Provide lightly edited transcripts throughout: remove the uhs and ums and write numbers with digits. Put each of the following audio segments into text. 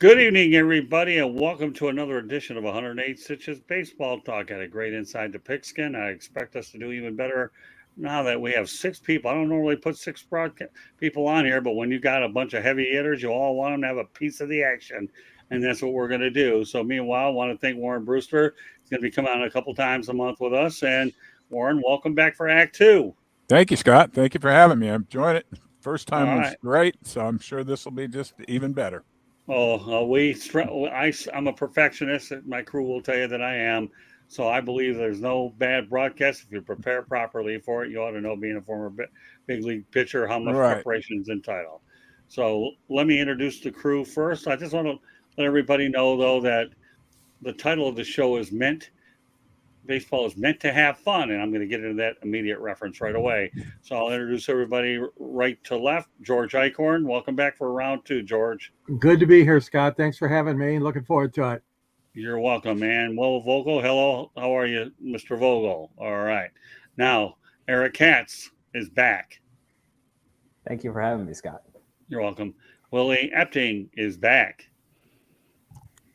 Good evening, everybody, and welcome to another edition of 108 Stitches Baseball Talk. Had a great inside the pigskin. I expect us to do even better now that we have six people. I don't normally put six people on here, but when you got a bunch of heavy hitters, you all want them to have a piece of the action, and that's what we're going to do. So, meanwhile, I want to thank Warren Brewster. He's going to be coming on a couple times a month with us. And, Warren, welcome back for Act 2. Thank you, Scott. Thank you for having me. I'm enjoying it. First time All was right. great, so I'm sure this will be just even better. I'm a perfectionist. My crew will tell you that I am. So I believe there's no bad broadcast. If you prepare properly for it, you ought to know, being a former big league pitcher, how much Right. preparation is entitled. So let me introduce the crew first. I just want to let everybody know, though, that the title of the show is Baseball is meant to have fun, and I'm going to get into that immediate reference right away. So I'll introduce everybody right to left. George Eichhorn, welcome back for round 2, George. Good to be here, Scott. Thanks for having me. Looking forward to it. You're welcome, man. Will Vogel, hello. How are you, Mr. Vogel? All right. Now, Eric Katz is back. Thank you for having me, Scott. You're welcome. Willie Epting is back.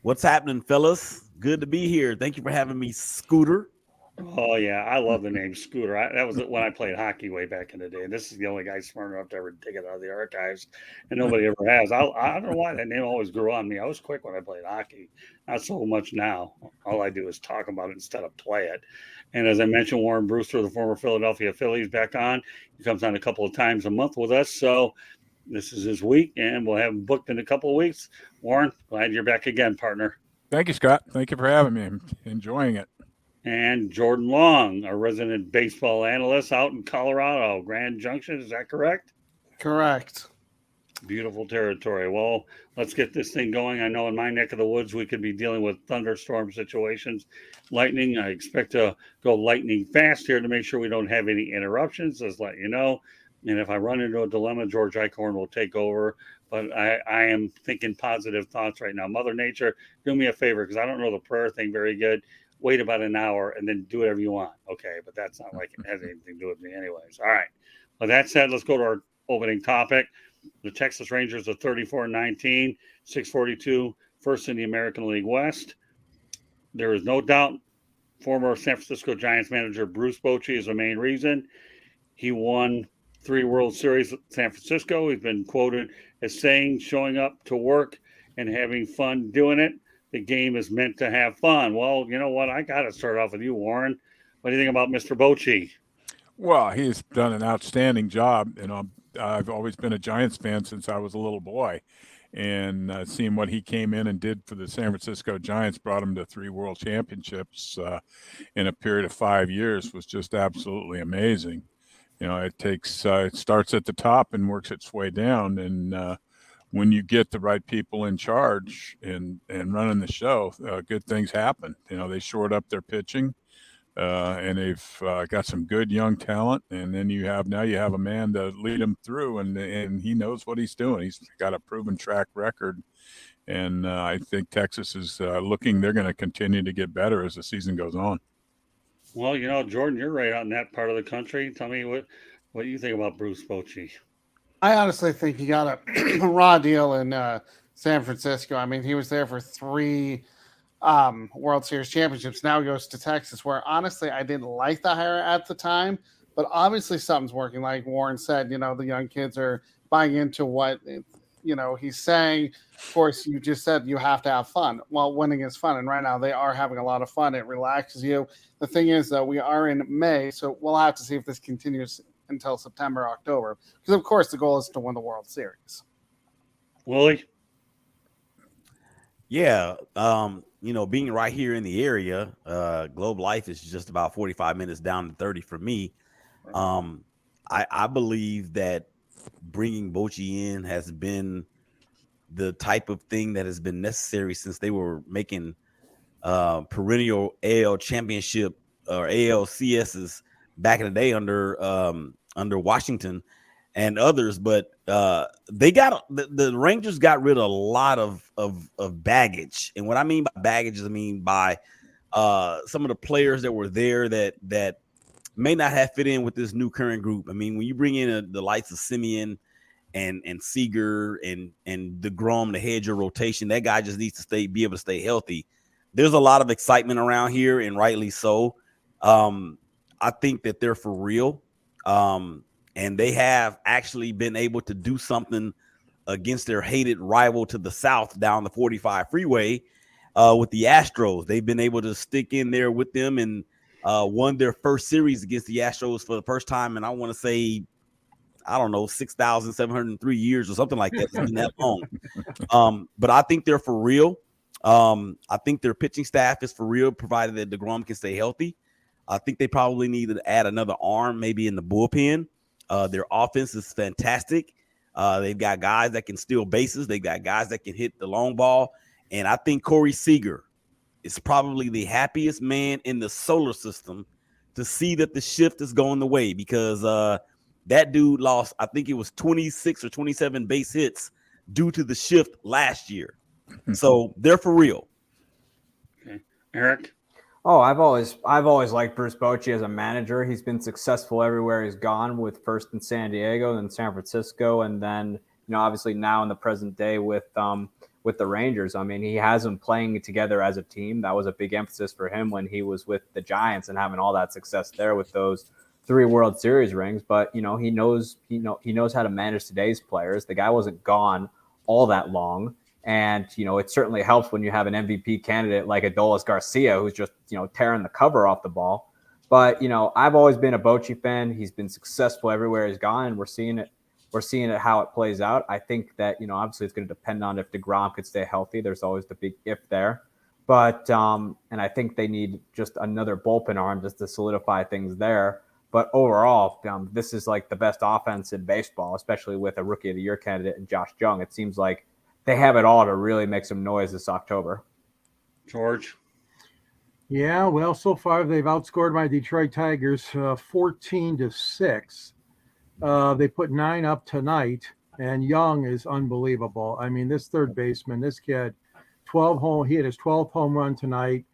What's happening, fellas? Good to be here. Thank you for having me, Scooter. Oh, yeah. I love the name Scooter. That was when I played hockey way back in the day. This is the only guy smart enough to ever take it out of the archives, and nobody ever has. I don't know why that name always grew on me. I was quick when I played hockey. Not so much now. All I do is talk about it instead of play it. And as I mentioned, Warren Brewster, the former Philadelphia Phillies, back on. He comes on a couple of times a month with us. So this is his week, and we'll have him booked in a couple of weeks. Warren, glad you're back again, partner. Thank you, Scott. Thank you for having me. I'm enjoying it. And Jordan Long, a resident baseball analyst out in Colorado, Grand Junction. Is that correct? Correct. Beautiful territory. Well, let's get this thing going. I know in my neck of the woods, we could be dealing with thunderstorm situations, lightning. I expect to go lightning fast here to make sure we don't have any interruptions. Just let you know. And if I run into a dilemma, George Eichhorn will take over. But I am thinking positive thoughts right now. Mother Nature, do me a favor, because I don't know the prayer thing very good. Wait about an hour and then do whatever you want. Okay, but that's not like it has anything to do with me anyways. All right. With that said, let's go to our opening topic. The Texas Rangers are 34-19, 642, first in the American League West. There is no doubt former San Francisco Giants manager brucebochy is the main reason. He won 3 World Series at San Francisco. He's been quoted as saying, showing up to work and having fun doing it. The game is meant to have fun. Well, you know what? I got to start off with you, Warren. What do you think about Mr. Bochy? Well, he's done an outstanding job. I've always been a Giants fan since I was a little boy. And seeing what he came in and did for the San Francisco Giants, brought him to 3 World Championships in a period of 5 years, was just absolutely amazing. You know, it starts at the top and works its way down. And when you get the right people in charge and running the show, good things happen. You know, they shored up their pitching, and they've got some good young talent. And then you have a man to lead them through, and he knows what he's doing. He's got a proven track record, and I think Texas is looking. They're going to continue to get better as the season goes on. Well, you know, Jordan, you're right out in that part of the country. Tell me what you think about Bruce Bochy. I honestly think he got a raw deal in San Francisco. I mean, he was there for 3 World Series championships. Now he goes to Texas, where honestly I didn't like the hire at the time, but obviously something's working. Like Warren said, you know, the young kids are buying into what, you know, he's saying. Of course, you just said you have to have fun. Well, winning is fun, and right now they are having a lot of fun. It relaxes you. The thing is, though, we are in May, so we'll have to see if this continues until September, October, because of course the goal is to win the World Series. Willie? Yeah, you know, being right here in the area, Globe Life is just about 45 minutes down to 30 for me. I believe that bringing Bochy in has been the type of thing that has been necessary since they were making perennial AL championship or ALCSs back in the day under Washington and others, but they got the Rangers got rid of a lot of baggage. And what I mean by baggage is I mean by some of the players that were there that may not have fit in with this new current group. I mean, when you bring in the likes of Simeon and Seager and DeGrom to hedge your rotation. That guy just needs to be able to stay healthy. There's a lot of excitement around here, and rightly so. I think that they're for real. And they have actually been able to do something against their hated rival to the south down the 45 freeway with the Astros. They've been able to stick in there with them and won their first series against the Astros for the first time. And I want to say, I don't know, 6,703 years or something like that. It's been that long. But I think they're for real. I think their pitching staff is for real, provided that DeGrom can stay healthy. I think they probably need to add another arm, maybe in the bullpen. Their offense is fantastic. They've got guys that can steal bases. They've got guys that can hit the long ball. And I think Corey Seager is probably the happiest man in the solar system to see that the shift is going the way, because that dude lost, I think it was 26 or 27 base hits due to the shift last year. So they're for real. Okay. Eric? Oh, I've always liked Brucebochy as a manager. He's been successful everywhere he's gone, with first in San Diego, then San Francisco, and then, obviously now in the present day with the Rangers. I mean, he has them playing together as a team. That was a big emphasis for him when he was with the Giants and having all that success there with those 3 World Series rings. But he knows how to manage today's players. The guy wasn't gone all that long. And, it certainly helps when you have an MVP candidate like Adolis Garcia, who's just, tearing the cover off the ball. But, I've always been a Bochy fan. He's been successful everywhere he's gone, and we're seeing it how it plays out. I think that, obviously it's going to depend on if DeGrom could stay healthy. There's always the big if there. But, and I think they need just another bullpen arm just to solidify things there. But overall, this is like the best offense in baseball, especially with a Rookie of the Year candidate in Josh Jung. It seems like they have it all to really make some noise this October. George? Yeah, well, so far they've outscored my Detroit Tigers 14-6. They put 9 up tonight, and Young is unbelievable. I mean, this third baseman, this kid, he hit his 12th home run tonight.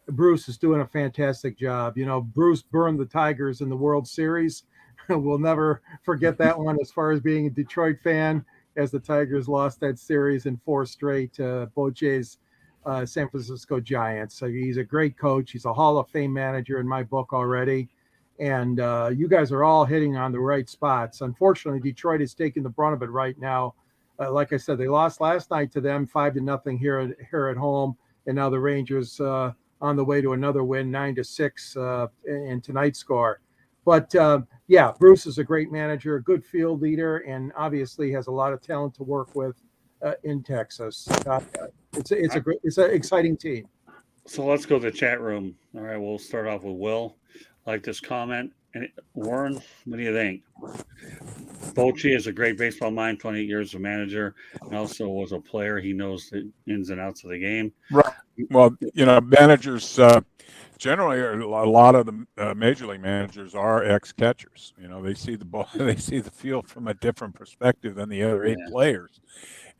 Bruce is doing a fantastic job. Bruce burned the Tigers in the World Series. We'll never forget that one as far as being a Detroit fan, as the Tigers lost that series in 4 straight to Bochy's San Francisco Giants. So he's a great coach. He's a Hall of Fame manager in my book already. And you guys are all hitting on the right spots. Unfortunately, Detroit is taking the brunt of it right now. Like I said, they lost last night to them 5-0 here at home. And now the Rangers on the way to another win, 9-6 in tonight's score. But yeah, Bruce is a great manager, a good field leader, and obviously has a lot of talent to work with in Texas. It's an exciting team. So let's go to the chat room. All right, we'll start off with Will. Like this comment. And Warren, what do you think? Bochy is a great baseball mind, 28 years as a manager, and also was a player. He knows the ins and outs of the game. Right. Well, managers generally, a lot of the major league managers are ex-catchers. They see the ball, they see the field from a different perspective than the other 8 players,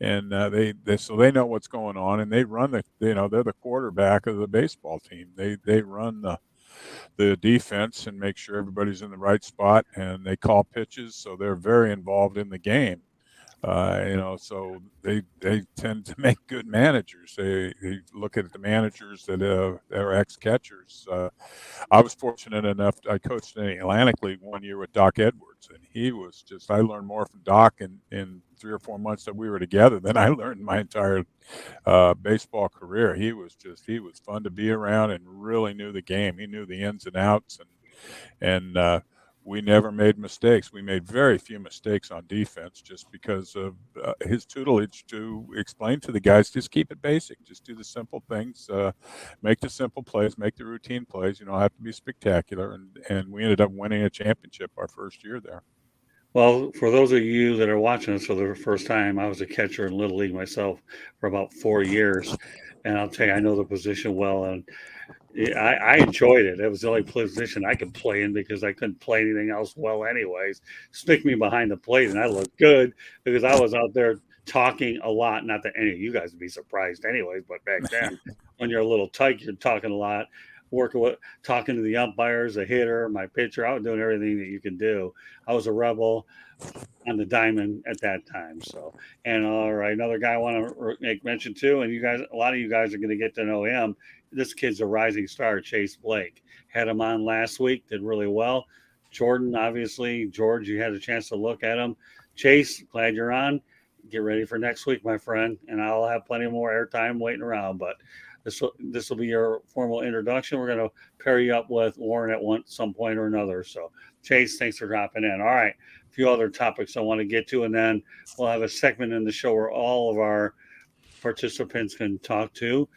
and they know what's going on, and they run they're the quarterback of the baseball team. They run the defense and make sure everybody's in the right spot, and they call pitches, so they're very involved in the game. So they tend to make good managers. They look at the managers that are ex-catchers. I was fortunate enough, I coached in the Atlantic League 1 year with Doc Edwards, and he was I learned more from Doc in 3 or 4 months that we were together than I learned my entire baseball career. He was fun to be around and really knew the game. He knew the ins and outs, and we never made mistakes. We made very few mistakes on defense just because of his tutelage to explain to the guys, just keep it basic. Just do the simple things, make the simple plays, make the routine plays. You don't have to be spectacular. And we ended up winning a championship our first year there. Well, for those of you that are watching this for the first time, I was a catcher in Little League myself for about 4 years. And I'll tell you, I know the position well. And I enjoyed it. It was the only position I could play in because I couldn't play anything else well anyways. Stick me behind the plate and I looked good because I was out there talking a lot. Not that any of you guys would be surprised anyways, but back then when you're a little tight, you're talking a lot. working with, talking to the umpires, the hitter, my pitcher. I was doing everything that you can do. I was a rebel on the diamond at that time. So, and all right, another guy I want to make mention too, and you guys, a lot of you guys are going to get to know him. This kid's a rising star, Chase Blake. Had him on last week, did really well. Jordan, obviously, George, you had a chance to look at him. Chase, glad you're on. Get ready for next week, my friend, and I'll have plenty more airtime waiting around. But this will be your formal introduction. We're going to pair you up with Warren at some point or another. So, Chase, thanks for dropping in. All right, a few other topics I want to get to, and then we'll have a segment in the show where all of our participants can talk to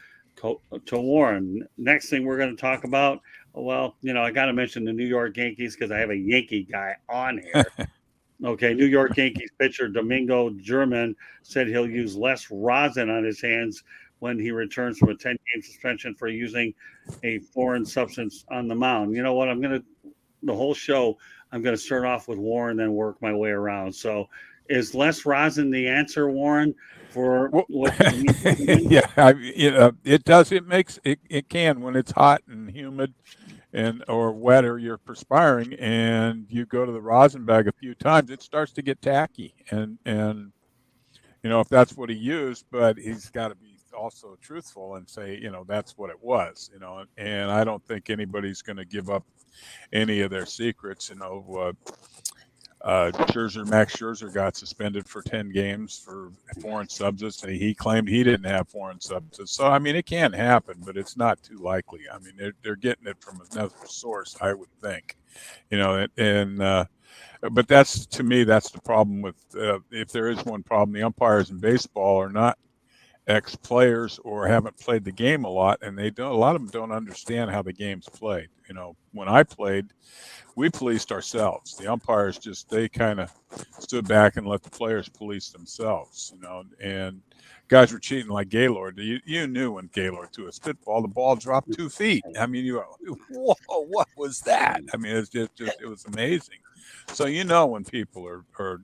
Warren. Next thing we're going to talk about, well, I got to mention the New York Yankees because I have a Yankee guy on here. Okay, New York Yankees pitcher domingogerman said he'll use less rosin on his hands when he returns from a 10-game suspension for using a foreign substance on the mound. You know what? The whole show, I'm going to start off with Warren, then work my way around. So is less rosin the answer, Warren, for what yeah, it does. It can when it's hot and humid or wet, or you're perspiring and you go to the rosin bag a few times, it starts to get tacky. And if that's what he used, but he's got to be also truthful and say, that's what it was, and I don't think anybody's going to give up any of their secrets. Max Scherzer got suspended for 10 games for foreign substance, and he claimed he didn't have foreign substance. So, it can happen, but it's not too likely. They're getting it from another source, I would think, but to me, that's the problem with, if there is one problem, the umpires in baseball are not ex-players or haven't played the game a lot, and a lot of them don't understand how the game's played. When I played, we policed ourselves. The umpires they kind of stood back and let the players police themselves, and guys were cheating like Gaylord. You knew when Gaylord threw a spitball, the ball dropped 2 feet. You were, whoa, what was that? It was amazing. So, when people are,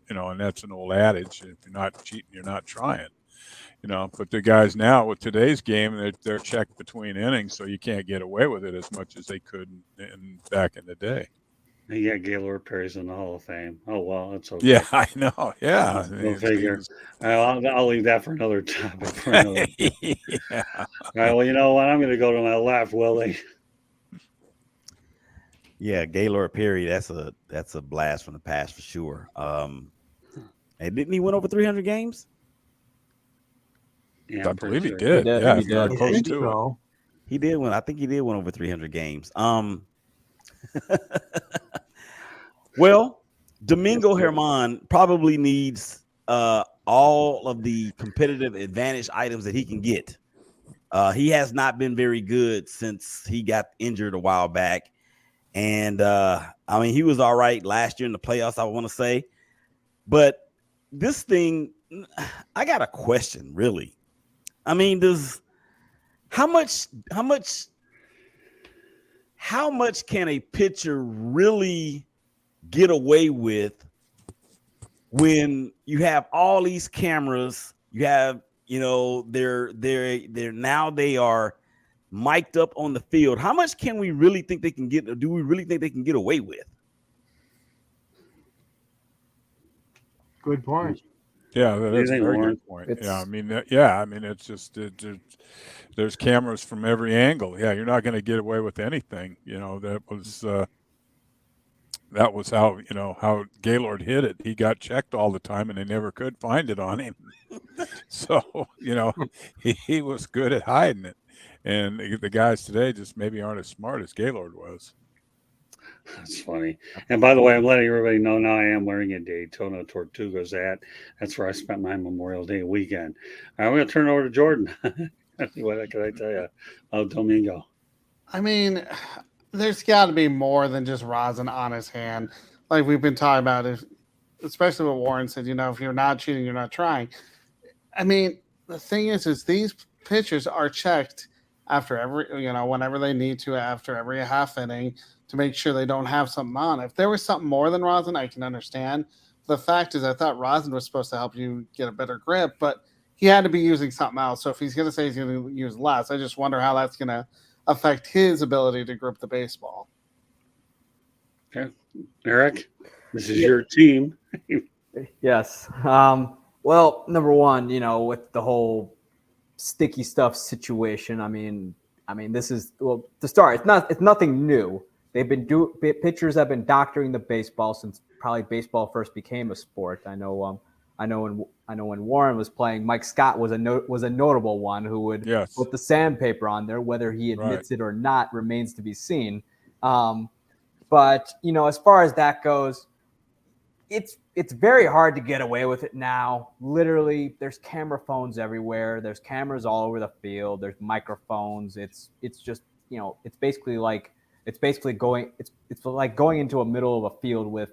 and that's an old adage, if you're not cheating, you're not trying. But the guys now with today's game, they're checked between innings, so you can't get away with it as much as they could back in the day. Yeah, Gaylordperry's in the Hall of Fame. Oh, well, that's okay. Yeah, I know. Yeah. Go figure. I'll leave that for another topic. Yeah. All right, well, you know what? I'm going to go to my left, Willie. Yeah, Gaylord Perry, that's a blast from the past for sure. And didn't he win over 300 games? Yeah, I believe he sure. did. Yeah, he did. Close to So. He did win. I think he did win over 300 games. Well, domingogerman probably needs all of the competitive advantage items that he can get. He has not been very good since he got injured a while back. And he was all right last year in the playoffs, I want to say. But this thing, I got a question, really. How much can a pitcher really get away with when you have all these cameras? You have, they're now they are mic'd up on the field. How much can we really think they can get? Or do we really think they can get away with? Good point. Yeah, that's a very good point. It's just there's cameras from every angle. Yeah, you're not going to get away with anything. That was how Gaylord hit it. He got checked all the time, and they never could find it on him. So he was good at hiding it, and the guys today just maybe aren't as smart as Gaylord was. That's funny. And by the way, I'm letting everybody know now I am wearing a Daytona Tortugas hat. That's where I spent my Memorial Day weekend. All right, we're going to turn it over to Jordan. What can I tell you about Domingo? There's got to be more than just rosin on his hand. Like we've been talking about, especially what Warren said, if you're not cheating, you're not trying. The thing is these pitchers are checked after every, whenever they need to, after every half inning, to make sure they don't have something on. If there was something more than rosin, I can understand. The fact is, I thought rosin was supposed to help you get a better grip, but he had to be using something else. So if he's going to say he's going to use less, I just wonder how that's going to affect his ability to grip the baseball. Okay, Eric, this is your team. Yes. Well, number one, with the whole sticky stuff situation, I mean, this is, well, to start, it's nothing new. Pitchers have been doctoring the baseball since probably baseball first became a sport. I know when Warren was playing, Mike Scott was a notable one who would put the sandpaper on there. Whether he admits it or not remains to be seen. But as far as that goes, it's very hard to get away with it now. Literally, there's camera phones everywhere. There's cameras all over the field. There's microphones. It's just it's basically like going into a middle of a field with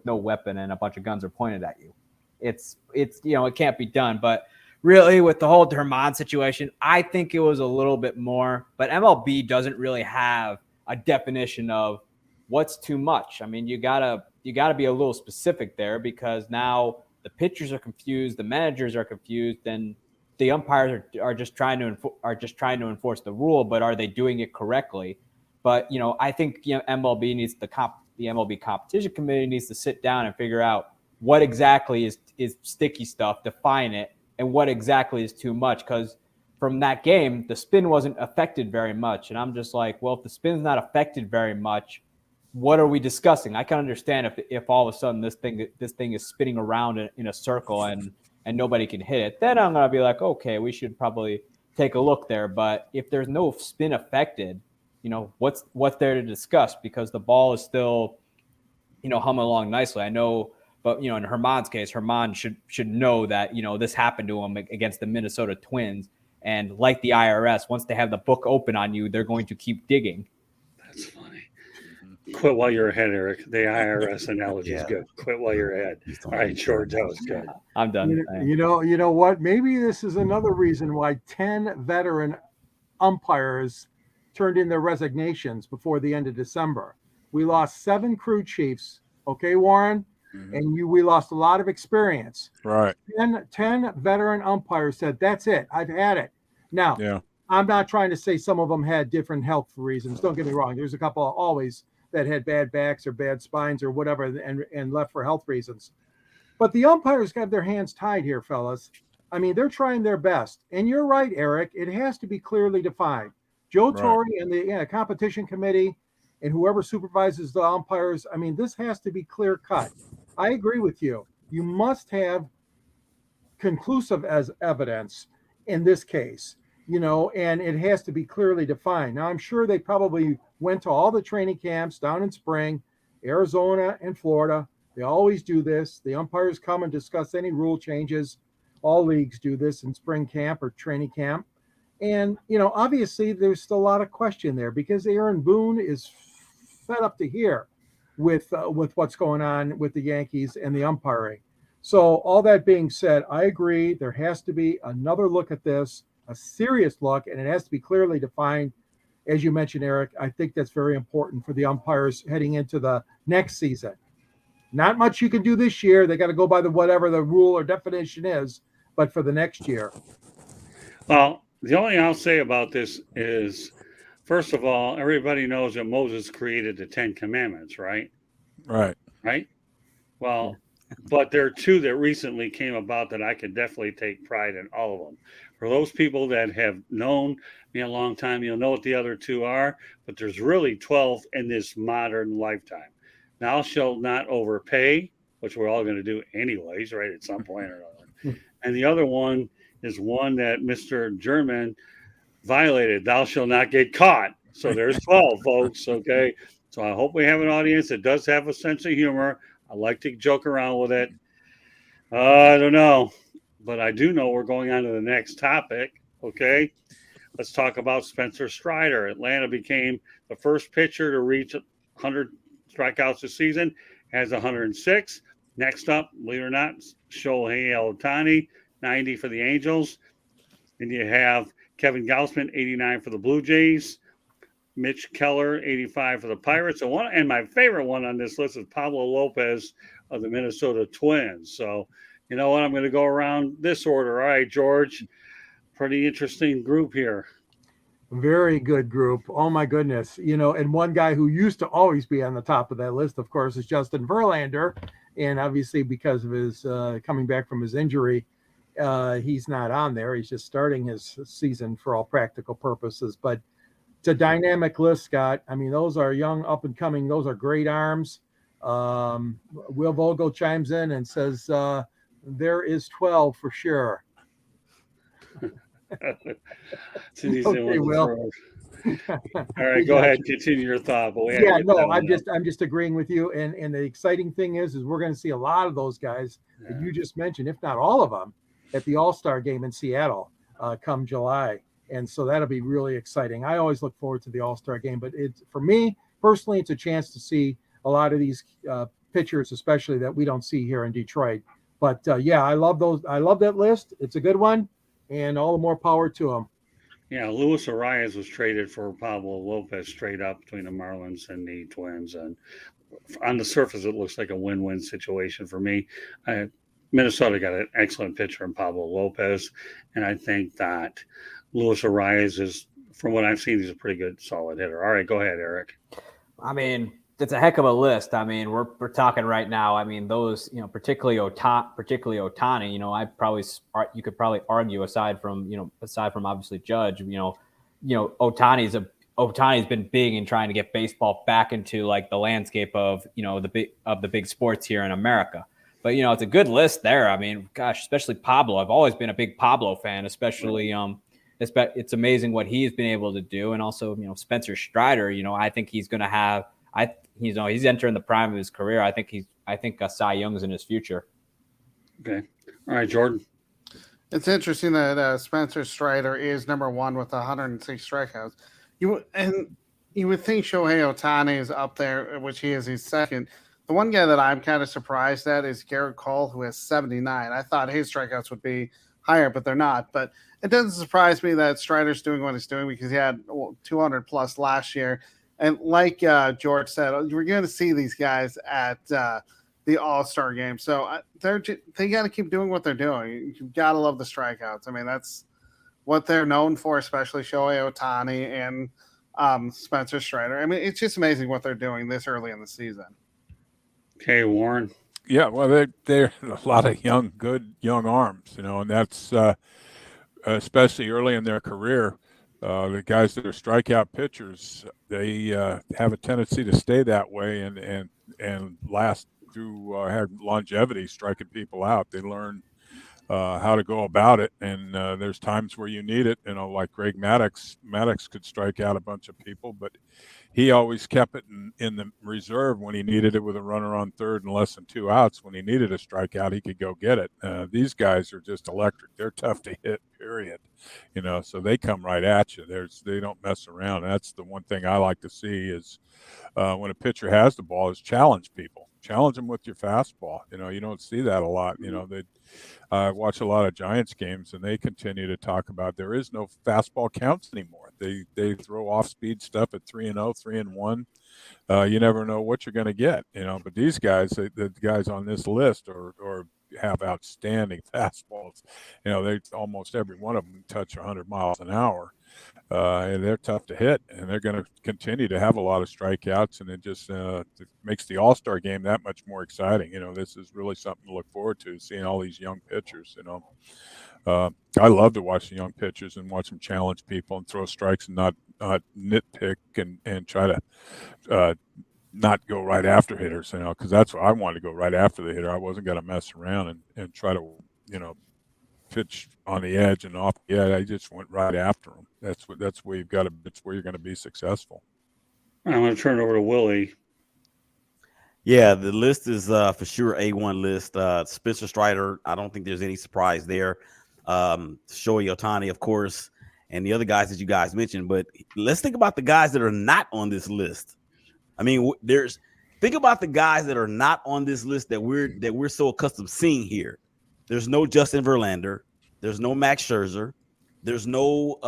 no weapon and a bunch of guns are pointed at you. It's it can't be done. But really, with the whole German situation, I think it was a little bit more. But MLB doesn't really have a definition of what's too much. I mean, you gotta be a little specific there, because now the pitchers are confused, the managers are confused, and the umpires are just trying to enforce the rule. But are they doing it correctly? But I think MLB needs the MLB competition committee needs to sit down and figure out what exactly is sticky stuff, define it, and what exactly is too much. Because from that game, the spin wasn't affected very much, and I'm just like, well, if the spin's not affected very much, what are we discussing? I can understand if all of a sudden this thing is spinning around in a circle and nobody can hit it. Then I'm gonna be like, okay, we should probably take a look there. But if there's no spin affected, what's there to discuss? Because the ball is still, humming along nicely. I know, but in German's case, German should know that this happened to him against the Minnesota Twins, and like the IRS, once they have the book open on you, they're going to keep digging. That's funny. Quit while you're ahead, Eric. The IRS analogy is good. Quit while you're ahead. All right, George, that was good. I'm done. You know what? Maybe this is another reason why 10 veteran umpires turned in their resignations before the end of December. We lost 7 crew chiefs. Okay, Warren? Mm-hmm. And we lost a lot of experience. Right. 10 veteran umpires said, that's it. I've had it. Now, I'm not trying to say some of them had different health reasons. Don't get me wrong. There's a couple always that had bad backs or bad spines or whatever and left for health reasons. But the umpires got their hands tied here, fellas. I mean, they're trying their best. And you're right, Eric. It has to be clearly defined. Joe Torre and the competition committee and whoever supervises the umpires, I mean, this has to be clear cut. I agree with you. You must have conclusive as evidence in this case, and it has to be clearly defined. Now, I'm sure they probably went to all the training camps down in spring, Arizona and Florida. They always do this. The umpires come and discuss any rule changes. All leagues do this in spring camp or training camp. And, obviously there's still a lot of question there because Aaron Boone is fed up to here with what's going on with the Yankees and the umpiring. So all that being said, I agree. There has to be another look at this, a serious look, and it has to be clearly defined. As you mentioned, Eric, I think that's very important for the umpires heading into the next season. Not much you can do this year. They got to go by whatever the rule or definition is, but for the next year. Well, the only thing I'll say about this is, first of all, everybody knows that Moses created the 10 Commandments, right? Right? Well, but there are 2 that recently came about that I can definitely take pride in all of them. For those people that have known me a long time, you'll know what the other 2 are, but there's really 12 in this modern lifetime. Thou shalt not overpay, which we're all going to do anyways, right, at some point or another. And the other one is one that Mr. German violated. Thou shalt not get caught. So there's 12, folks, okay? So I hope we have an audience that does have a sense of humor. I like to joke around with it. I don't know. But I do know we're going on to the next topic, okay? Let's talk about Spencer Strider. Atlanta became the first pitcher to reach 100 strikeouts this season, has 106. Next up, believe it or not, Shoheiohtani, 90 for the Angels. And you have Kevin Gausman, 89 for the Blue Jays. Mitch Keller, 85 for the Pirates. And my favorite one on this list is pablolopez of the Minnesota Twins. So, you know what? I'm going to go around this order. All right, George. Pretty interesting group here. Very good group. Oh my goodness. And one guy who used to always be on the top of that list, of course, is Justin Verlander. And obviously because of his coming back from his injury, he's not on there. He's just starting his season for all practical purposes. But it's a dynamic list, Scott. I mean, those are young, up and coming. Those are great arms. Will Vogel chimes in and says, there is 12 for sure. Okay, Will. All right, go ahead. Continue your thought. But I'm just agreeing with you. And the exciting thing is we're going to see a lot of those guys that you just mentioned, if not all of them, at the All-Star game in Seattle come July. And so that'll be really exciting. I always look forward to the All-Star game, but for me personally, it's a chance to see a lot of these pitchers, especially that we don't see here in Detroit. But I love those. I love that list. It's a good one, and all the more power to them. Yeah, Luis Arias was traded for Pablolopez straight up between the Marlins and the Twins, and on the surface, it looks like a win-win situation for me. Minnesota got an excellent pitcher in Pablolopez, and I think that Luis Arias is, from what I've seen, he's a pretty good, solid hitter. All right, go ahead, Eric. I mean, it's a heck of a list. I mean, we're talking right now. I mean, those, particularly Ohtani, you could probably argue aside from obviously Judge, Ohtani's been big in trying to get baseball back into like the landscape of, the big sports here in America. But, it's a good list there. I mean, gosh, especially Pablo. I've always been a big Pablo fan, especially, it's amazing what he's been able to do. And also, Spencer Strider, I think he's going to have, he's entering the prime of his career. I think Cy Young's in his future. Okay. All right, Jordan. It's interesting that Spencer Strider is number one with 106 strikeouts. You would think Shohei Ohtani is up there, which he is. He's second. The one guy that I'm kind of surprised at is Garrett Cole, who has 79. I thought his strikeouts would be higher, but they're not. But it doesn't surprise me that Strider's doing what he's doing because he had 200 plus last year. And like George said, we're going to see these guys at the All-Star game. So they got to keep doing what they're doing. You've got to love the strikeouts. I mean, that's what they're known for, especially Shohei Ohtani and Spencer Strider. I mean, it's just amazing what they're doing this early in the season. Okay, Warren. Yeah, well, they're a lot of good young arms, and that's especially early in their career. The guys that are strikeout pitchers, they have a tendency to stay that way and last through have longevity striking people out. They learn how to go about it, and there's times where you need it. Like Greg Maddux. Maddux could strike out a bunch of people, but he always kept it in the reserve when he needed it with a runner on third and less than 2 outs. When he needed a strikeout, he could go get it. These guys are just electric. They're tough to hit, period. So they come right at you. They don't mess around. That's the one thing I like to see is when a pitcher has the ball is challenge people. Challenge them with your fastball. You don't see that a lot. I watch a lot of Giants games, and they continue to talk about there is no fastball counts anymore. They throw off-speed stuff at 3-0, 3-1. You never know what you're going to get, But these guys, the guys on this list, or have outstanding fastballs. They almost every one of them touch 100 miles an hour. And they're tough to hit, and they're going to continue to have a lot of strikeouts, and it just it makes the All-Star game that much more exciting. This is really something to look forward to, seeing all these young pitchers. I love to watch the young pitchers and watch them challenge people and throw strikes and not nitpick and try to not go right after hitters, because that's what I wanted to go right after the hitter. I wasn't going to mess around and try to, pitch on the edge and off the edge. I just went right after them. That's where you've got to. It's where you're going to be successful. I'm going to turn it over to Willie. Yeah, the list is for sure A1 list. Spencer Strider, I don't think there's any surprise there. Shoheiohtani, of course, and the other guys that you guys mentioned. But let's think about the guys that are not on this list. I mean, think about the guys that are not on this list that we're so accustomed to seeing here. There's no Justin Verlander. There's no Max Scherzer. There's no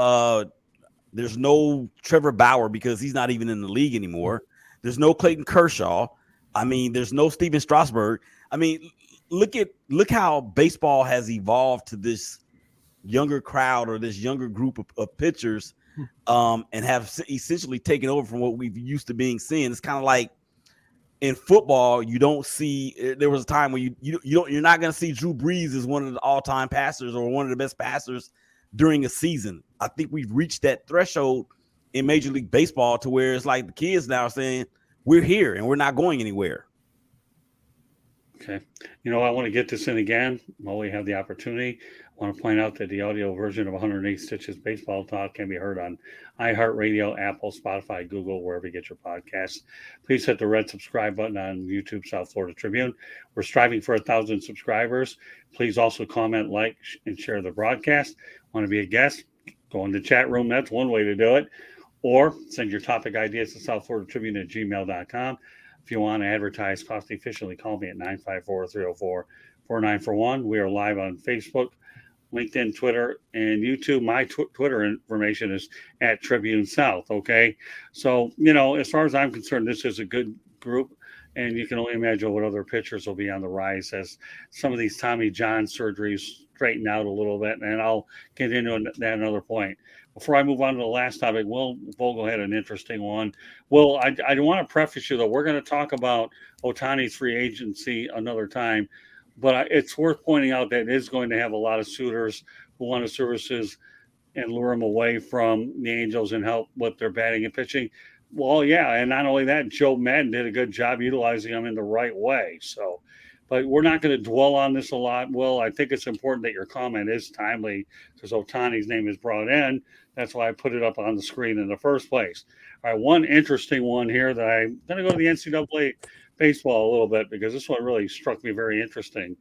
Trevor Bauer because he's not even in the league anymore. There's no Clayton Kershaw. I mean, there's no Steven Strasburg. I mean, look how baseball has evolved to this younger crowd or this younger group of pitchers and have essentially taken over from what we've used to being seen. It's kind of like in football, you don't see. There was a time when you're not going to see Drew Brees as one of the all-time passers or one of the best passers during a season. I think we've reached that threshold in Major League Baseball to where it's like the kids now are saying we're here and we're not going anywhere. Okay. I want to get this in again while we have the opportunity. I want to point out that the audio version of 108 Stitches Baseball Talk can be heard on iHeartRadio, Apple, Spotify, Google, wherever you get your podcasts. Please hit the red subscribe button on YouTube South Florida Tribune. We're striving for 1,000 subscribers. Please also comment, like, and share the broadcast. Want to be a guest? Go in the chat room. That's one way to do it. Or send your topic ideas to southfloridatribune@gmail.com. If you want to advertise cost efficiently, call me at 954-304-4941. We are live on Facebook, LinkedIn, Twitter, and YouTube. My Twitter information is at Tribune South. Okay. So, as far as I'm concerned, this is a good group, and you can only imagine what other pitchers will be on the rise as some of these Tommy John surgeries straighten out a little bit. And I'll get into that another point. Before I move on to the last topic, Will Vogel had an interesting one. Will, I want to preface you, though, we're going to talk about Ohtani's free agency another time, but it's worth pointing out that it is going to have a lot of suitors who want his services and lure him away from the Angels and help with their batting and pitching. Well, yeah, and not only that, Joe Madden did a good job utilizing him in the right way. So, but we're not going to dwell on this a lot. Will, I think it's important that your comment is timely because Ohtani's name is brought in. That's why I put it up on the screen in the first place. All right, one interesting one here that I'm going to go to the NCAA baseball a little bit because this one really struck me very interesting.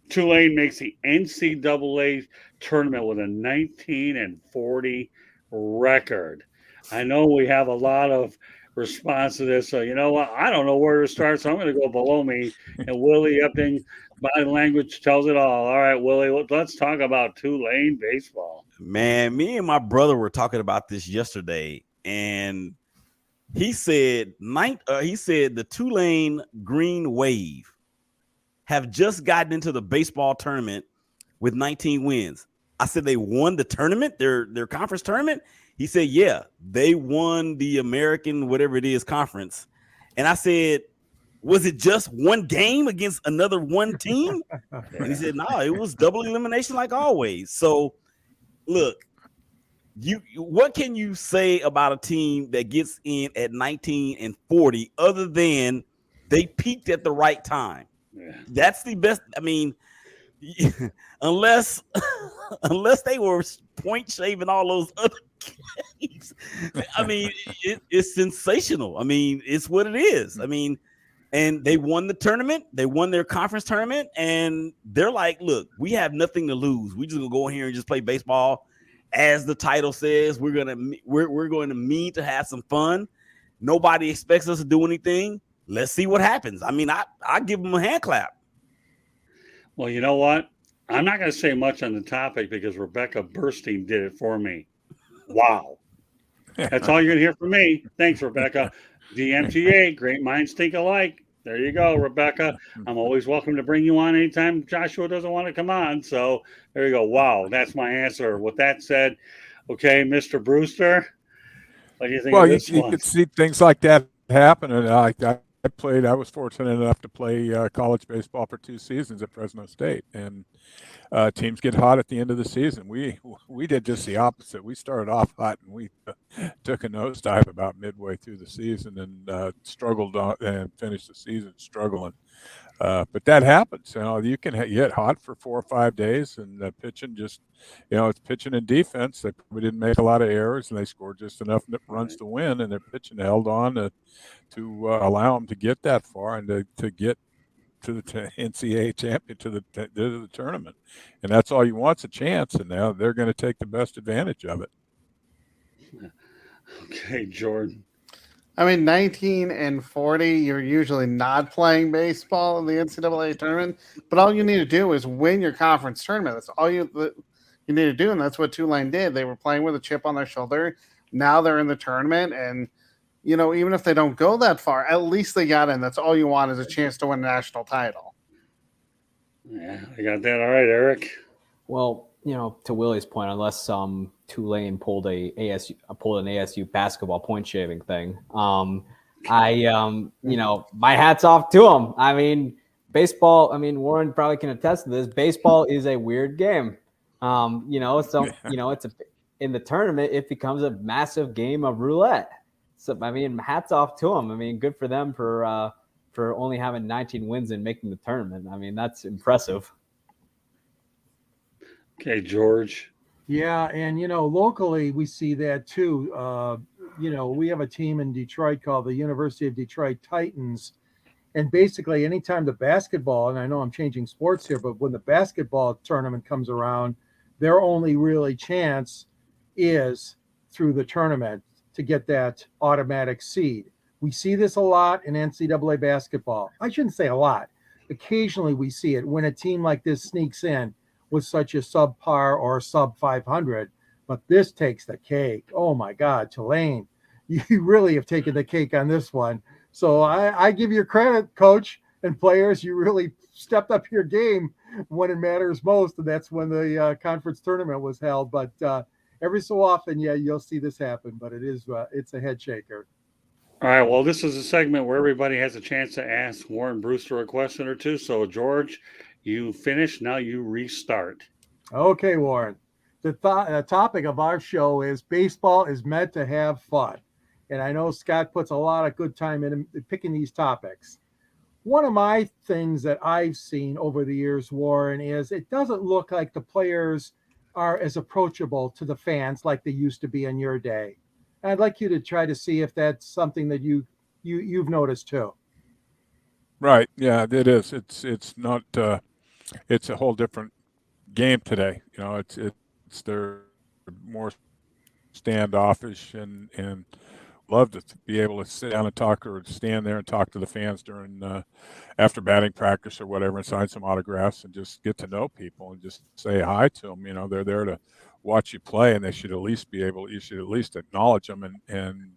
Tulane makes the NCAA tournament with a 19-40 record. I know we have a lot of response to this, so you know what? I don't know where to start, so I'm going to go below me. And Willie Epting, body language tells it all. All right, Willie, let's talk about Tulane baseball. Man, me and my brother were talking about this yesterday, and he said the Tulane Green Wave have just gotten into the baseball tournament with 19 wins. I said they won the tournament, their conference tournament. He said, yeah, they won the American whatever it is conference. And I said, was it just one game against another one team? And he said, no, it was double elimination like always. So look, what can you say about a team that gets in at 19-40 other than they peaked at the right time? Yeah. That's the best. I mean, unless they were point shaving all those other games. I mean, it's sensational. I mean, it's what it is. I mean, and they won the tournament. They won their conference tournament, and they're like, look, we have nothing to lose. We just gonna go in here and just play baseball. As the title says, we're going to mean to have some fun. Nobody expects us to do anything. Let's see what happens. I mean, I give them a hand clap. Well, you know what? I'm not going to say much on the topic because Rebecca Burstein did it for me. Wow. That's all you're going to hear from me. Thanks, Rebecca. DMTA, great minds think alike. There you go, Rebecca. I'm always welcome to bring you on anytime Joshua doesn't want to come on. So there you go. Wow, that's my answer. With that said, okay, Mr. Brewster, what do you think of this one? You could see things like that happen. And I was fortunate enough to play college baseball for 2 seasons at Fresno State. And teams get hot at the end of the season. We did just the opposite. We started off hot and we took a nosedive about midway through the season and struggled and finished the season struggling. But that happens. You can get hot for 4 or 5 days and pitching just, it's pitching and defense. They probably didn't make a lot of errors and they scored just enough runs to win, and their pitching held on to allow them to get that far and to get to the NCAA champion, to the tournament. And that's all you want's a chance, and now they're going to take the best advantage of it. Okay, Jordan. I mean, 19-40, you're usually not playing baseball in the NCAA tournament, but all you need to do is win your conference tournament. That's all you need to do, and that's what Tulane did. They were playing with a chip on their shoulder. Now they're in the tournament, and even if they don't go that far, at least they got in. That's all you want is a chance to win a national title. Yeah, I got that. All right, Eric. Well, to Willie's point, unless Tulane pulled an ASU basketball point shaving thing, my hat's off to them. I mean, baseball. I mean, Warren probably can attest to this. Baseball is a weird game. It's in the tournament, it becomes a massive game of roulette. So, I mean, hats off to them. I mean, good for them for only having 19 wins and making the tournament. I mean, that's impressive. Okay, George. Yeah, and locally we see that too. We have a team in Detroit called the University of Detroit Titans, and basically anytime the basketball, and I know I'm changing sports here, but when the basketball tournament comes around, their only really chance is through the tournament to get that automatic seed. We see this a lot in NCAA basketball. I shouldn't say a lot. Occasionally we see it when a team like this sneaks in with such a subpar or sub 500, but this takes the cake. Oh my God, Tulane, you really have taken the cake on this one. So I give you credit, coach and players. You really stepped up your game when it matters most, and that's when the conference tournament was held. But every so often, yeah, you'll see this happen, but it's a head shaker. All right, well, this is a segment where everybody has a chance to ask Warren Brewster a question or two. So, George, you finish. Now you restart. Okay, Warren. The topic of our show is baseball is meant to have fun. And I know Scott puts a lot of good time in picking these topics. One of my things that I've seen over the years, Warren, is it doesn't look like the players are as approachable to the fans like they used to be in your day. And I'd like you to try to see if that's something that you've noticed too. Right. Yeah, it is. It's not. It's a whole different game today. They're more standoffish and love to be able to sit down and talk or stand there and talk to the fans during after batting practice or whatever and sign some autographs and just get to know people and just say hi to them. They're there to watch you play, and you should at least acknowledge them and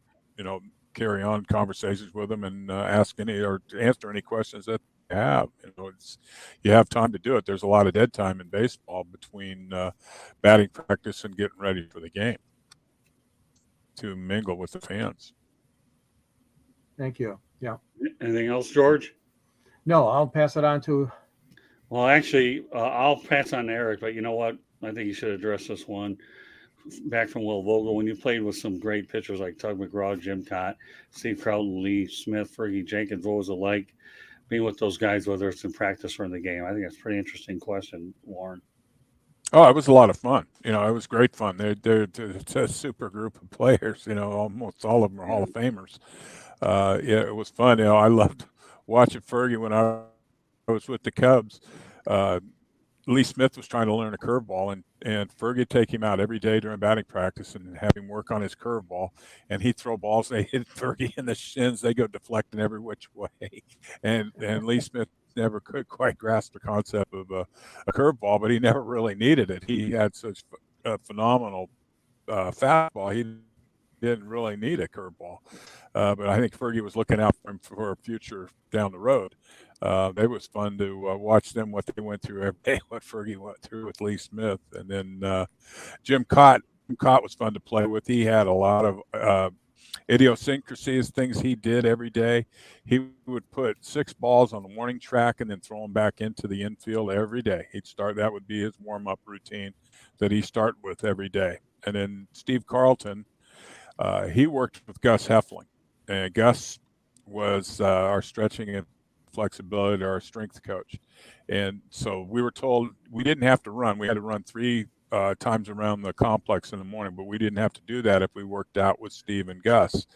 carry on conversations with them and answer any questions that they have. You have time to do it. There's a lot of dead time in baseball between batting practice and getting ready for the game to mingle with the fans. Thank you. Yeah. Anything else, George? No, I'll pass it on to. Well, actually, I'll pass on to Eric, but you know what? I think you should address this one. Back from Will Vogel, when you played with some great pitchers like Tug McGraw, Jim Cott, Steve Carlton, Lee Smith, Fergie Jenkins, what was it like being with those guys, whether it's in practice or in the game? I think that's a pretty interesting question, Warren. Oh, it was a lot of fun. It was great fun. They're a super group of players. Almost all of them are Hall of Famers. Yeah, it was fun. I loved watching Fergie when I was with the Cubs. Lee Smith was trying to learn a curveball, and Fergie would take him out every day during batting practice and have him work on his curveball. And he'd throw balls, they hit Fergie in the shins, they go deflecting every which way. And Lee Smith never could quite grasp the concept of a curveball, but he never really needed it. He had such a phenomenal fastball. He didn't really need a curveball. But I think Fergie was looking out for him for a future down the road. It was fun to watch them, what they went through every day, what Fergie went through with Lee Smith. And then Jim Cott was fun to play with. He had a lot of idiosyncrasies, things he did every day. He would put 6 balls on the warning track and then throw them back into the infield every day. That would be his warm-up routine that he started with every day. And then Steve Carlton, he worked with Gus Heffling. And Gus was our stretching and flexibility, our strength coach. And so we were told we didn't have to run. We had to run 3 times around the complex in the morning, but we didn't have to do that if we worked out with Steve and Gus.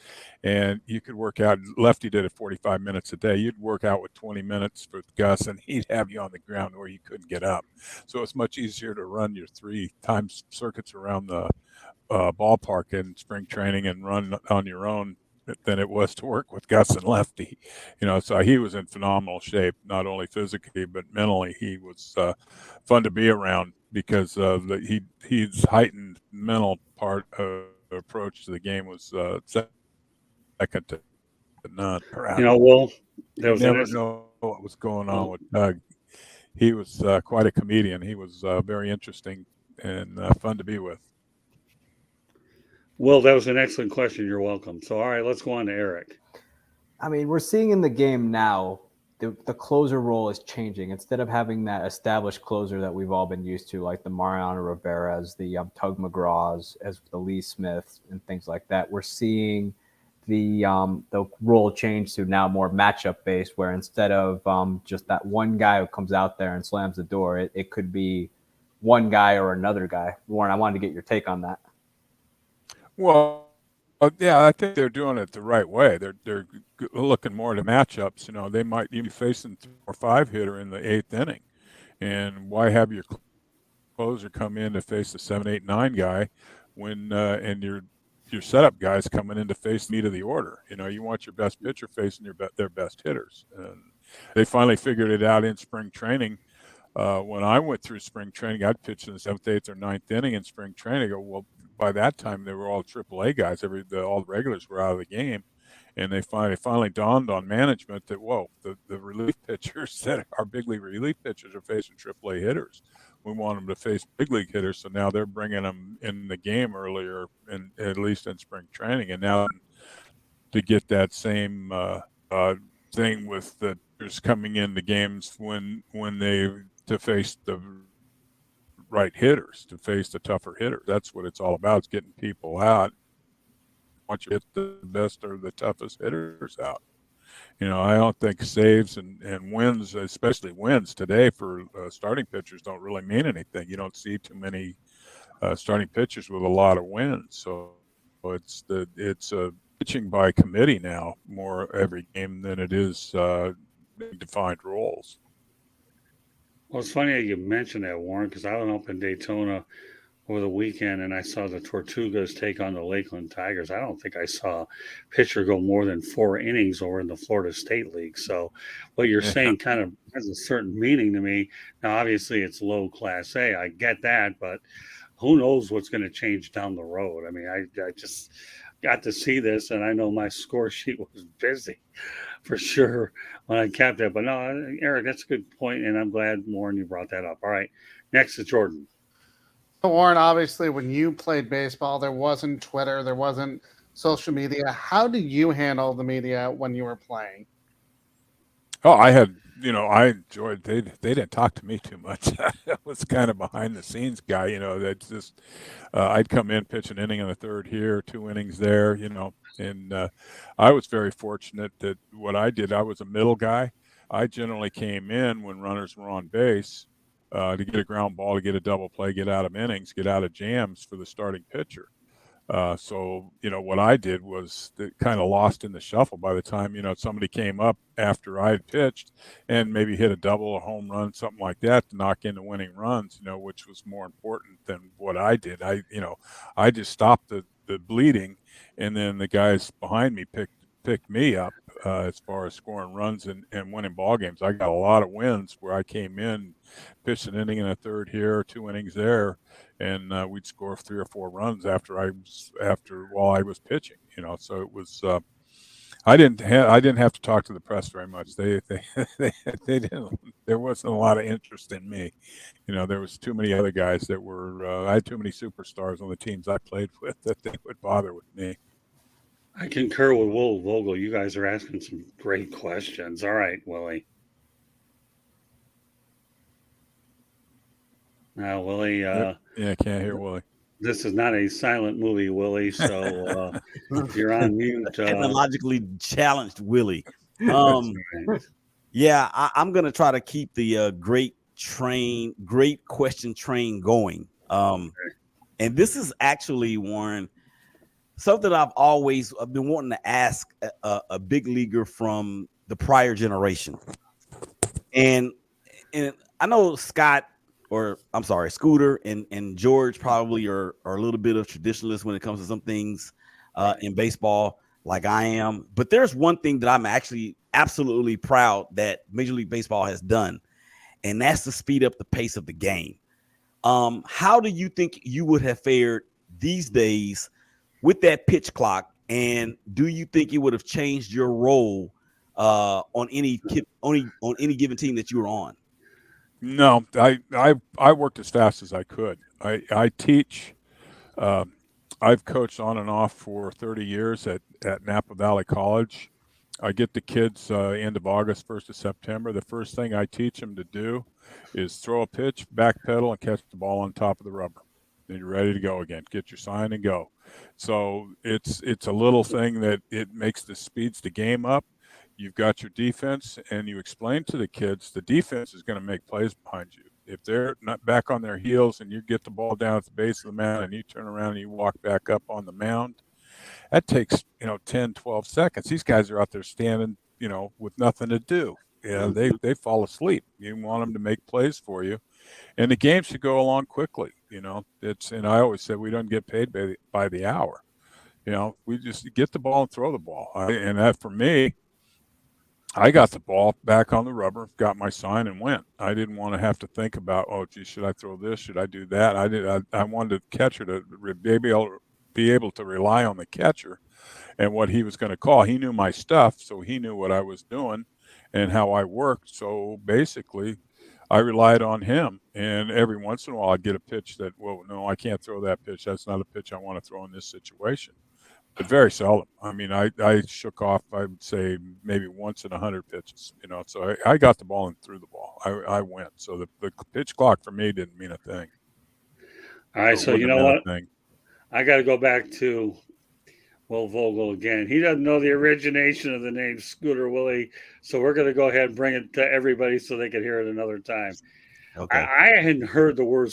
And you could work out, Lefty did it 45 minutes a day. You'd work out with 20 minutes with Gus and he'd have you on the ground where you couldn't get up. So it's much easier to run your 3 times circuits around the ballpark in spring training and run on your own than it was to work with Gus and Lefty. So he was in phenomenal shape, not only physically, but mentally. He was fun to be around because his heightened mental part of the approach to the game was second to none. Will, never know what was going on with Doug. He was quite a comedian. He was very interesting and fun to be with. Will, that was an excellent question. You're welcome. So, all right, let's go on to Eric. I mean, we're seeing in the game now the closer role is changing. Instead of having that established closer that we've all been used to, like the Mariano Rivera's, the Tug McGraw's, as the Lee Smiths and things like that, we're seeing the role change to now more matchup based, where instead of just that one guy who comes out there and slams the door, it could be one guy or another guy. Warren, I wanted to get your take on that. Well, yeah, I think they're doing it the right way. They're looking more to matchups. You know, they might even be facing 3 or 5 hitter in the 8th inning, and why have your closer come in to face the 7, 8, 9 guy when and your setup guys coming in to face meat of the order? You know, you want your best pitcher facing their best hitters, and they finally figured it out in spring training. When I went through spring training, I'd pitch in the 7th, 8th, or 9th inning in spring training. I go, well, by that time they were all AAA guys. All the regulars were out of the game, and they finally dawned on management that the relief pitchers that are big league relief pitchers are facing AAA hitters. We want them to face big league hitters, so now they're bringing them in the game earlier, and at least in spring training, and now to get that same thing with the hitters coming in the games when they to face the right hitters, to face the tougher hitters. That's what it's all about. It's getting people out. Once you hit the best or the toughest hitters out. You know, I don't think saves and wins, especially wins today for starting pitchers, don't really mean anything. You don't see too many starting pitchers with a lot of wins. So it's pitching by committee now more every game than it is defined roles. Well, it's funny that you mentioned that, Warren, because I went up in Daytona over the weekend and I saw the Tortugas take on the Lakeland Tigers. I don't think I saw a pitcher go more than 4 innings over in the Florida State League. So what you're saying kind of has a certain meaning to me. Now, obviously, it's low Class A. I get that, but who knows what's going to change down the road. I mean, I just got to see this, and I know my score sheet was busy for sure when I capped it. But no, Eric, that's a good point, and I'm glad, Warren, you brought that up. All right, next is Jordan. So Warren, obviously, when you played baseball, there wasn't Twitter, there wasn't social media. How do you handle the media when you were playing? Oh, I enjoyed. They didn't talk to me too much. I was kind of behind the scenes guy. You know, that's just I'd come in, pitch an inning in the 3rd here, 2 innings there. You know, and I was very fortunate that what I did, I was a middle guy. I generally came in when runners were on base to get a ground ball, to get a double play, get out of innings, get out of jams for the starting pitcher. So, you know, what I did was kind of lost in the shuffle by the time, you know, somebody came up after I had pitched and maybe hit a double, a home run, something like that to knock in the winning runs, you know, which was more important than what I did. I just stopped the bleeding, and then the guys behind me picked me up as far as scoring runs and winning ball games. I got a lot of wins where I came in, pitched an inning in a 3rd here, 2 innings there, and we'd score 3 or 4 runs while I was pitching. You know, so it was. I didn't have to talk to the press very much. They didn't. There wasn't a lot of interest in me. You know, there was too many other guys that were. I had too many superstars on the teams I played with that they would bother with me. I concur with Will Vogel. You guys are asking some great questions. All right, Willie. Now, Willie. Yeah, I can't hear Willie. This is not a silent movie, Willie. So you're on mute. Technologically challenged Willie. Right. Yeah, I'm gonna try to keep the great question train going. And this is actually, Warren, something I've been wanting to ask a big leaguer from the prior generation. And I know Scooter and George probably are a little bit of traditionalists when it comes to some things in baseball, like I am. But there's one thing that I'm actually absolutely proud that Major League Baseball has done, and that's to speed up the pace of the game. How do you think you would have fared these days with that pitch clock, and do you think it would have changed your role on any given team that you were on? No, I worked as fast as I could. I teach. I've coached on and off for 30 years at Napa Valley College. I get the kids end of August, 1st of September. The first thing I teach them to do is throw a pitch, backpedal, and catch the ball on top of the rubber. Then you're ready to go again. Get your sign and go. So it's a little thing that it makes speeds the game up. You've got your defense, and you explain to the kids the defense is going to make plays behind you. If they're not back on their heels and you get the ball down at the base of the mound and you turn around and you walk back up on the mound, that takes 10, 12 seconds. These guys are out there standing, with nothing to do. They fall asleep. You want them to make plays for you, and the game should go along quickly. And I always said we don't get paid by the hour. We just get the ball and throw the ball. And that for me, I got the ball back on the rubber, got my sign, and went. I didn't want to have to think about, oh, gee, should I throw this? Should I do that? I wanted the catcher to be able to rely on the catcher and what he was going to call. He knew my stuff, so he knew what I was doing and how I worked. So basically, I relied on him. And every once in a while, I'd get a pitch that, well, no, I can't throw that pitch. That's not a pitch I want to throw in this situation. But very seldom. I mean, I shook off, I would say, maybe once in 100 pitches. So I got the ball and threw the ball. I went. So the pitch clock for me didn't mean a thing. All right, so you know what? I got to go back to Will Vogel again. He doesn't know the origination of the name Scooter Willie, so we're going to go ahead and bring it to everybody so they can hear it another time. Okay. I hadn't heard the word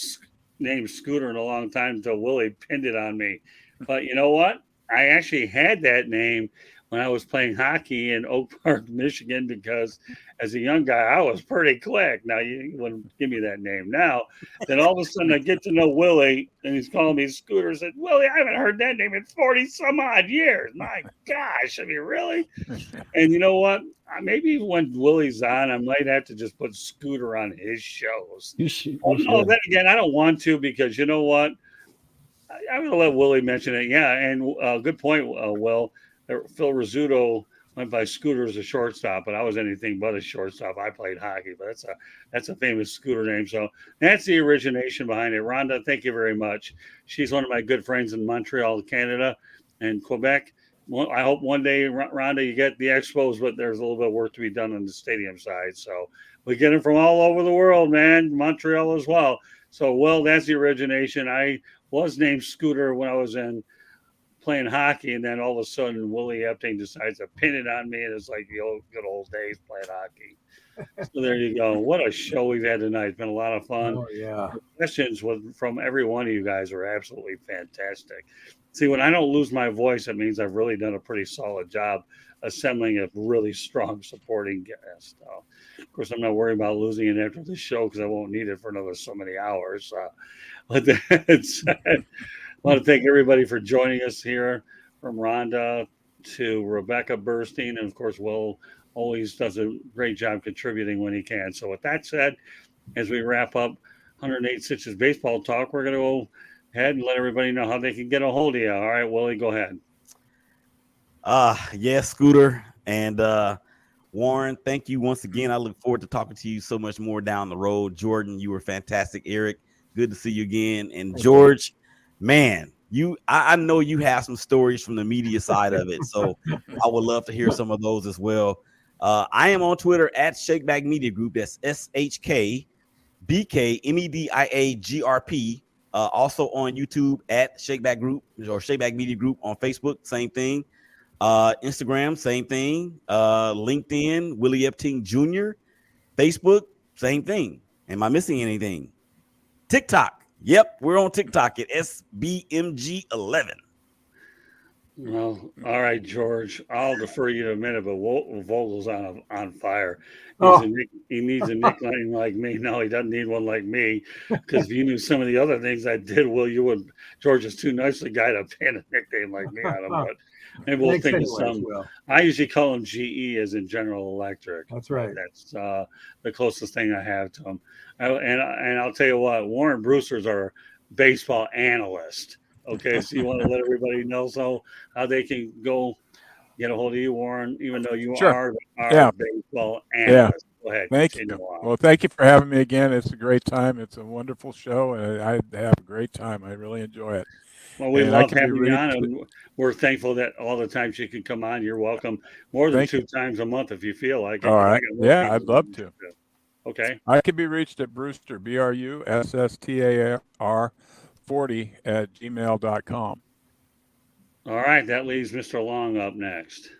name Scooter in a long time until Willie pinned it on me. But you know what? I actually had that name when I was playing hockey in Oak Park, Michigan, because as a young guy, I was pretty quick. Now, you wouldn't give me that name now. Then all of a sudden, I get to know Willie, and he's calling me Scooter. I said, Willie, I haven't heard that name in 40-some-odd years. My gosh, I mean, really? And you know what? Maybe when Willie's on, I might have to just put Scooter on his shows. No, then again, I don't want to because you know what? I'm going to let Willie mention it. Yeah, and good point, Will. Phil Rizzuto went by Scooter as a shortstop, but I was anything but a shortstop. I played hockey, but that's a famous Scooter name. So that's the origination behind it. Rhonda, thank you very much. She's one of my good friends in Montreal, Canada, and Quebec. Well, I hope one day, Rhonda, you get the Expos, but there's a little bit of work to be done on the stadium side. So we get them from all over the world, man, Montreal as well. So, well, that's the origination. I was named Scooter when I was playing hockey, and then all of a sudden Willie Epting decides to pin it on me, and it's like the good old days playing hockey. So there you go. What a show we've had tonight. It's been a lot of fun. Oh, yeah. The questions from every one of you guys are absolutely fantastic. See, when I don't lose my voice, it means I've really done a pretty solid job assembling a really strong supporting guest. Of course, I'm not worried about losing it after the show because I won't need it for another so many hours. But that said, I want to thank everybody for joining us here, from Rhonda to Rebecca Burstein. And of course, Will always does a great job contributing when he can. So with that said, as we wrap up 108 Stitches Baseball Talk, we're going to go ahead and let everybody know how they can get a hold of you. All right, Willie, go ahead. Yes, Scooter and Warren, thank you once again. I look forward to talking to you so much more down the road. Jordan, you were fantastic. Eric, good to see you again. And George, man, I know you have some stories from the media side of it, so I would love to hear some of those as well. I am on Twitter at Shakeback Media Group. That's SHKBKMEDIAGRP. Also on YouTube at Shakeback Group or Shakeback Media Group. On Facebook, same thing. Instagram, same thing. LinkedIn, Willie Epting Jr. Facebook, same thing. Am I missing anything? TikTok. Yep, we're on TikTok at SBMG11. Well, all right, George. I'll defer you in a minute, but Vogel's on fire. He needs a nickname like me. No, he doesn't need one like me, because if you knew some of the other things I did, Will, you would. George is too nice a guy to pin a nickname like me on him. But maybe we'll think of some. I usually call him GE, as in General Electric. That's right. That's the closest thing I have to him. And I'll tell you what, Warren Brewster's our baseball analyst. Okay, so you want to let everybody know how they can go get a hold of you, Warren, even though you are our baseball analyst. Go ahead. Thank Continue you. on. Well, thank you for having me again. It's a great time. It's a wonderful show, and I have a great time. I really enjoy it. Well, we And I love can be having you on, reached. and we're thankful that all the times you can come on. You're welcome. More than Thank two you. times a month if you feel like it. All 'Cause I right. got more Yeah, people I'd love than to. you. Okay. I can be reached at Brewster, BRUSSTAR 40 @gmail.com. All right. That leaves Mr. Long up next.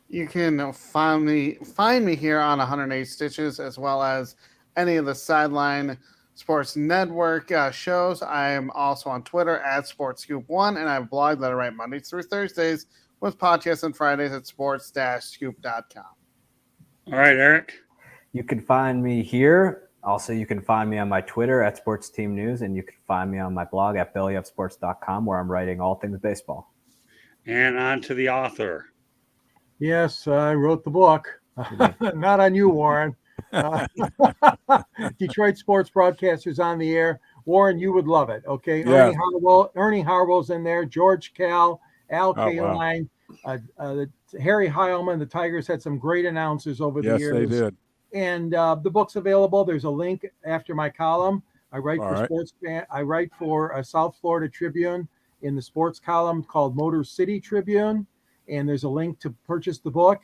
You can find me here on 108 Stitches, as well as any of the Sideline Sports Network shows. I am also on Twitter at SportsScoop1, and I have a blog that I write Mondays through Thursdays with podcasts on Fridays at sports-scoop.com. All right, Eric. You can find me here. Also, you can find me on my Twitter at Sports Team News, and you can find me on my blog at bellyupsports.com, where I'm writing all things baseball. And on to the author. Yes, I wrote the book. Not on you, Warren. Detroit Sports Broadcasters on the Air. Warren, you would love it. Okay, Yeah. Ernie Harwell's in there. George Cal, Al Oh, wow. Kaline, Harry Heilman. The Tigers had some great announcers over the Yes, years. they did. And the book's available. There's a link after my column. I write All for right. I write for a South Florida Tribune in the sports column called Motor City Tribune, and there's a link to purchase the book.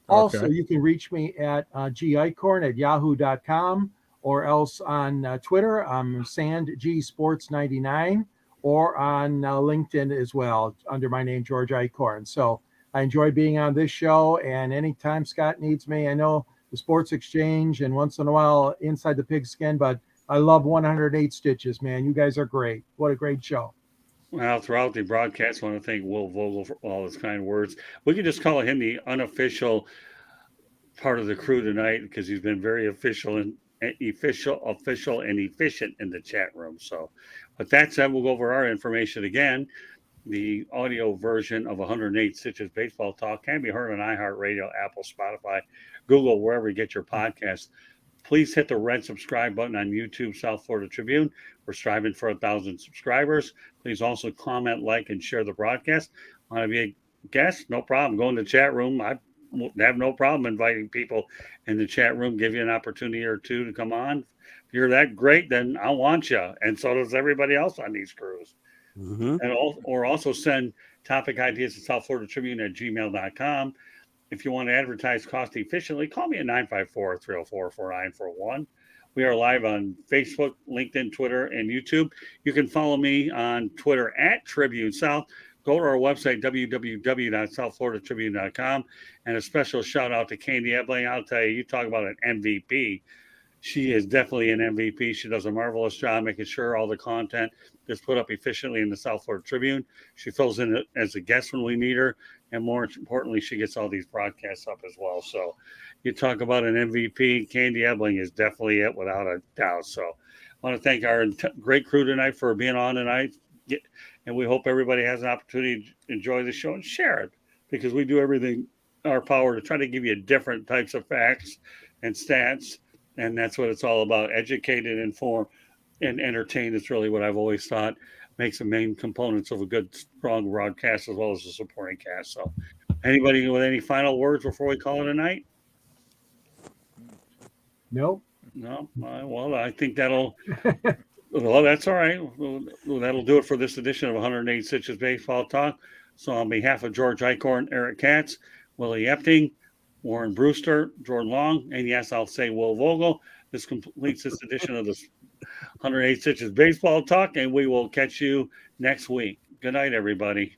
Also, Okay. you can reach me at gicorn@yahoo.com, or else on Twitter, I'm SandGSports99, or on LinkedIn as well under my name, George Icorn. So I enjoy being on this show, and anytime Scott needs me, I know the Sports Exchange and once in a while Inside the Pigskin, but I love 108 Stitches, man. You guys are great. What a great show. Well, throughout the broadcast, I want to thank Will Vogel for all his kind words. We can just call him the unofficial part of the crew tonight because he's been very official and efficient in the chat room. So, with that said, we'll go over our information again. The audio version of 108 Stitches Baseball Talk can be heard on iHeartRadio, Apple, Spotify, Google, wherever you get your podcasts. Please hit the red subscribe button on YouTube, South Florida Tribune. We're striving for 1,000 subscribers. Please also comment, like, and share the broadcast. Want to be a guest? No problem. Go in the chat room. I have no problem inviting people in the chat room, give you an opportunity or two to come on. If you're that great, then I want you. And so does everybody else on these crews. Mm-hmm. Or also send topic ideas to South Florida Tribune at gmail.com. If you want to advertise cost efficiently, call me at 954-304-4941. We are live on Facebook, LinkedIn, Twitter, and YouTube. You can follow me on Twitter at Tribune South. Go to our website, www.southfloridatribune.com. And a special shout out to Candy Ebling. I'll tell you, you talk about an MVP. She is definitely an MVP. She does a marvelous job making sure all the content is put up efficiently in the South Florida Tribune. She fills in as a guest when we need her. And more importantly, she gets all these broadcasts up as well. So you talk about an MVP, Candy Ebling is definitely it without a doubt. So I want to thank our great crew tonight for being on tonight. And we hope everybody has an opportunity to enjoy the show and share it, because we do everything in our power to try to give you different types of facts and stats. And that's what it's all about. Educate and inform and entertain is really what I've always thought makes the main components of a good, strong broadcast, as well as a supporting cast. So anybody with any final words before we call it a night? Nope. No? Well, I think that'll well, that's all right. Well, that'll do it for this edition of 108 Stitches Baseball Talk. So on behalf of George Icorn, Eric Katz, Willie Epting, Warren Brewster, Jordan Long, and yes, I'll say Will Vogel, this completes this edition of this 108 Stitches Baseball Talk, and we will catch you next week. Good night, everybody.